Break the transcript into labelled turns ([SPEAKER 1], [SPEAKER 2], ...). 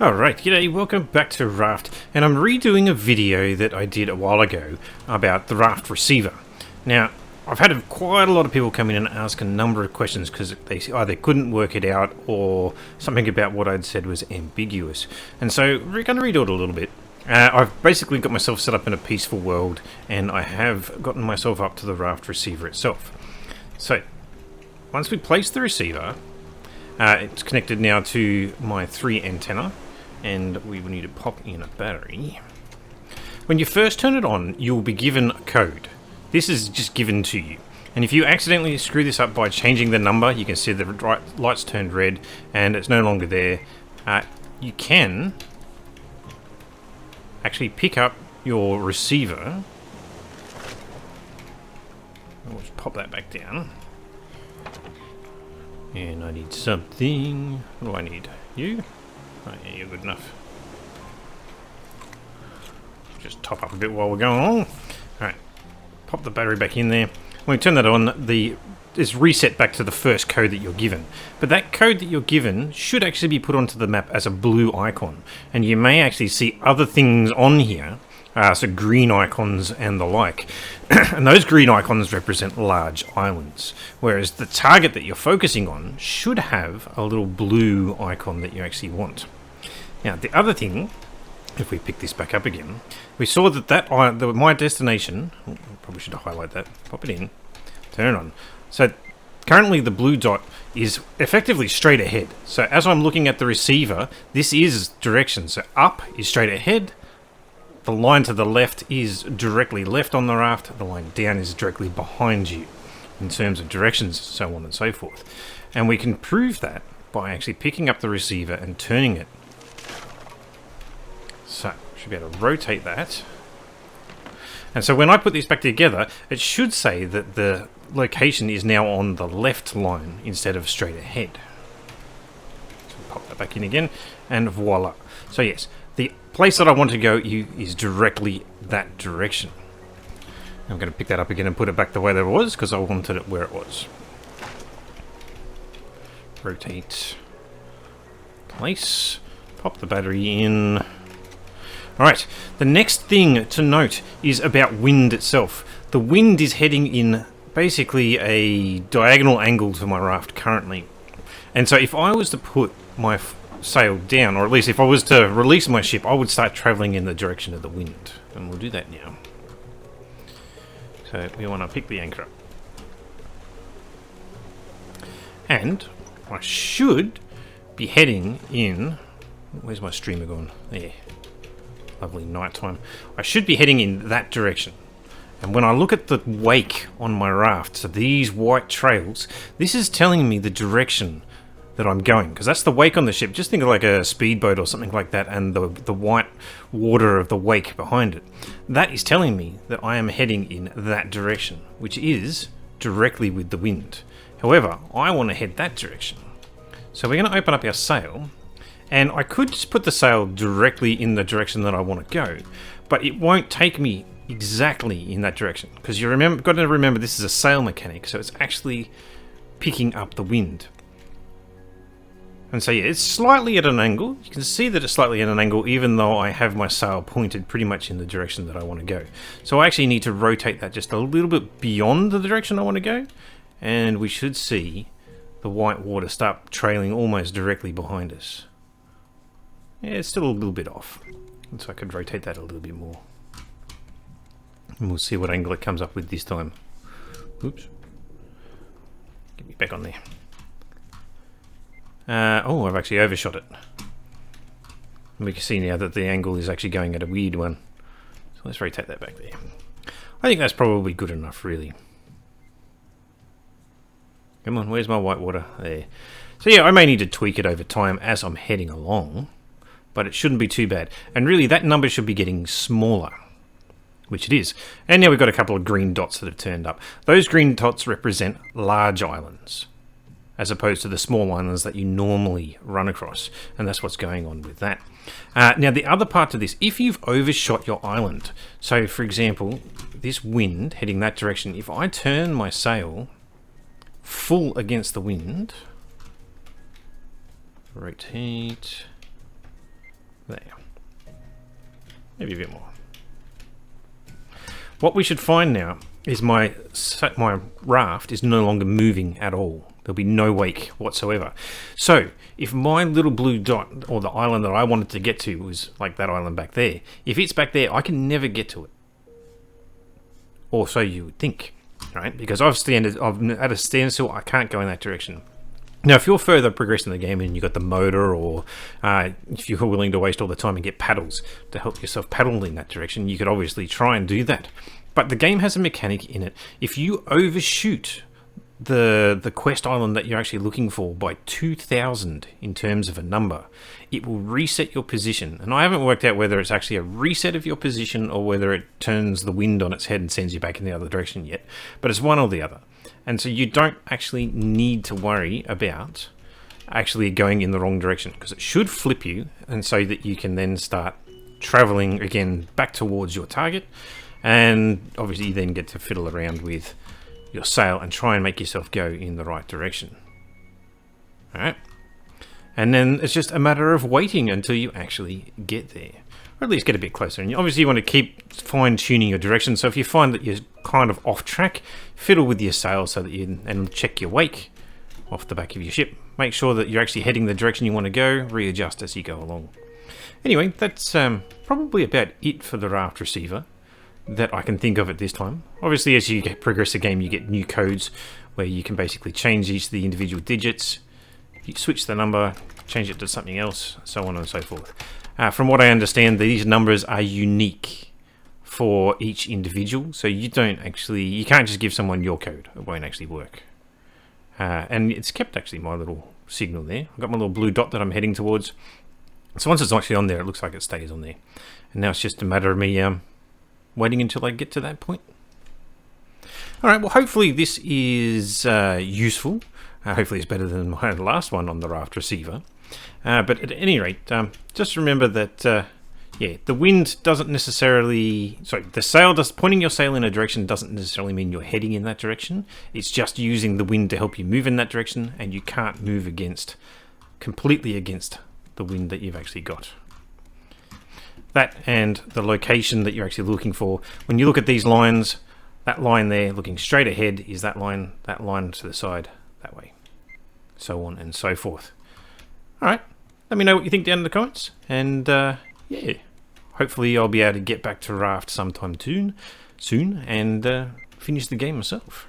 [SPEAKER 1] Alright, g'day, welcome back to Raft, and I'm redoing a video that I did a while ago about the Raft receiver. Now, I've had quite a lot of people come in and ask a number of questions because they either couldn't work it out or something about what I'd said was ambiguous. And so, we're going to redo it a little bit. I've basically got myself set up in a peaceful world, and I have gotten myself up to the Raft receiver itself. So, once we place the receiver, it's connected now to my 3 antenna, and we will need to pop in a battery. When you first turn it on, you'll be given a code. This is just given to you. And if you accidentally screw this up by changing the number, you can see the lights turned red and it's no longer there. You can actually pick up your receiver. I'll just pop that back down. And I need something. What do I need? You? Oh yeah, you're good enough. Just top up a bit while we're going along. Alright, pop the battery back in there. When we turn that on, it's reset back to the first code that you're given. But that code that you're given should actually be put onto the map as a blue icon. And you may actually see other things on here, so green icons and the like. And those green icons represent large islands, whereas the target that you're focusing on should have a little blue icon that you actually want. Now, the other thing, if we pick this back up again, we saw that my destination, probably should highlight that, pop it in, turn it on. So currently the blue dot is effectively straight ahead. So as I'm looking at the receiver, this is direction. So up is straight ahead. The line to the left is directly left on the raft. The line down is directly behind you in terms of directions, so on and so forth. And we can prove that by actually picking up the receiver and turning it. So, should be able to rotate that. And so when I put this back together, it should say that the location is now on the left line instead of straight ahead. So pop that back in again, and voila. So yes, the place that I want to go is directly that direction. I'm going to pick that up again and put it back the way that it was, because I wanted it where it was. Rotate. Place. Pop the battery in. Alright, the next thing to note is about wind itself. The wind is heading in basically a diagonal angle to my raft currently. And so if I was to put my sail down, or at least if I was to release my ship, I would start travelling in the direction of the wind. And we'll do that now. So we want to pick the anchor up. And I should be heading in... Where's my streamer gone? There. Lovely nighttime. I should be heading in that direction. And when I look at the wake on my raft, so these white trails, this is telling me the direction that I'm going, because that's the wake on the ship. Just think of like a speedboat or something like that, and the white water of the wake behind it. That is telling me that I am heading in that direction, which is directly with the wind. However, I want to head that direction. So we're going to open up our sail, and I could just put the sail directly in the direction that I want to go, but it won't take me exactly in that direction, because got to remember this is a sail mechanic, so it's actually picking up the wind. And so yeah, it's slightly at an angle. You can see that it's slightly at an angle even though I have my sail pointed pretty much in the direction that I want to go. So I actually need to rotate that just a little bit beyond the direction I want to go, and we should see the white water start trailing almost directly behind us. Yeah, it's still a little bit off. And so I could rotate that a little bit more. And we'll see what angle it comes up with this time. Oops. Get me back on there. Oh, I've actually overshot it. And we can see now that the angle is actually going at a weird one. So let's rotate that back there. I think that's probably good enough, really. Come on, where's my white water? There. So yeah, I may need to tweak it over time as I'm heading along, but it shouldn't be too bad. And really, that number should be getting smaller, which it is. And now we've got a couple of green dots that have turned up. Those green dots represent large islands, as opposed to the small islands that you normally run across. And that's what's going on with that. Now, the other part to this, if you've overshot your island, so for example, this wind heading that direction, if I turn my sail full against the wind, rotate, There. Maybe a bit more. What we should find now is my raft is no longer moving at all. There'll be no wake whatsoever. So, if my little blue dot, or the island that I wanted to get to was like that island back there, if it's back there, I can never get to it. Or so you would think, right? Because I'm at a standstill, I can't go in that direction. Now, if you're further progressed in the game and you've got the motor, or if you're willing to waste all the time and get paddles to help yourself paddle in that direction, you could obviously try and do that. But the game has a mechanic in it. If you overshoot the quest island that you're actually looking for by 2,000 in terms of a number, it will reset your position. And I haven't worked out whether it's actually a reset of your position or whether it turns the wind on its head and sends you back in the other direction yet. But it's one or the other. And so you don't actually need to worry about actually going in the wrong direction, because it should flip you, and so that you can then start traveling again back towards your target. And obviously you then get to fiddle around with your sail and try and make yourself go in the right direction. Alright? And then it's just a matter of waiting until you actually get there. Or at least get a bit closer. And obviously you want to keep fine-tuning your direction. So if you find that you're kind of off track, fiddle with your sail so that and check your wake off the back of your ship. Make sure that you're actually heading the direction you want to go. Readjust as you go along. Anyway, that's probably about it for the raft receiver that I can think of at this time. Obviously, as you progress the game, you get new codes where you can basically change each of the individual digits. You switch the number, change it to something else, so on and so forth. From what I understand, these numbers are unique for each individual, so you can't just give someone your code. It won't actually work. And it's kept actually my little signal there. I've got my little blue dot that I'm heading towards. So once it's actually on there, it looks like it stays on there. And now it's just a matter of me waiting until I get to that point. Alright, well hopefully this is useful. Hopefully it's better than my last one on the raft receiver. But at any rate, just remember that the wind doesn't necessarily... Sorry, pointing your sail in a direction doesn't necessarily mean you're heading in that direction. It's just using the wind to help you move in that direction, and you can't move completely against the wind that you've actually got. That and the location that you're actually looking for. When you look at these lines, that line there looking straight ahead is that line to the side that way. So on and so forth. Alright, let me know what you think down in the comments. And hopefully I'll be able to get back to Raft sometime soon and finish the game myself.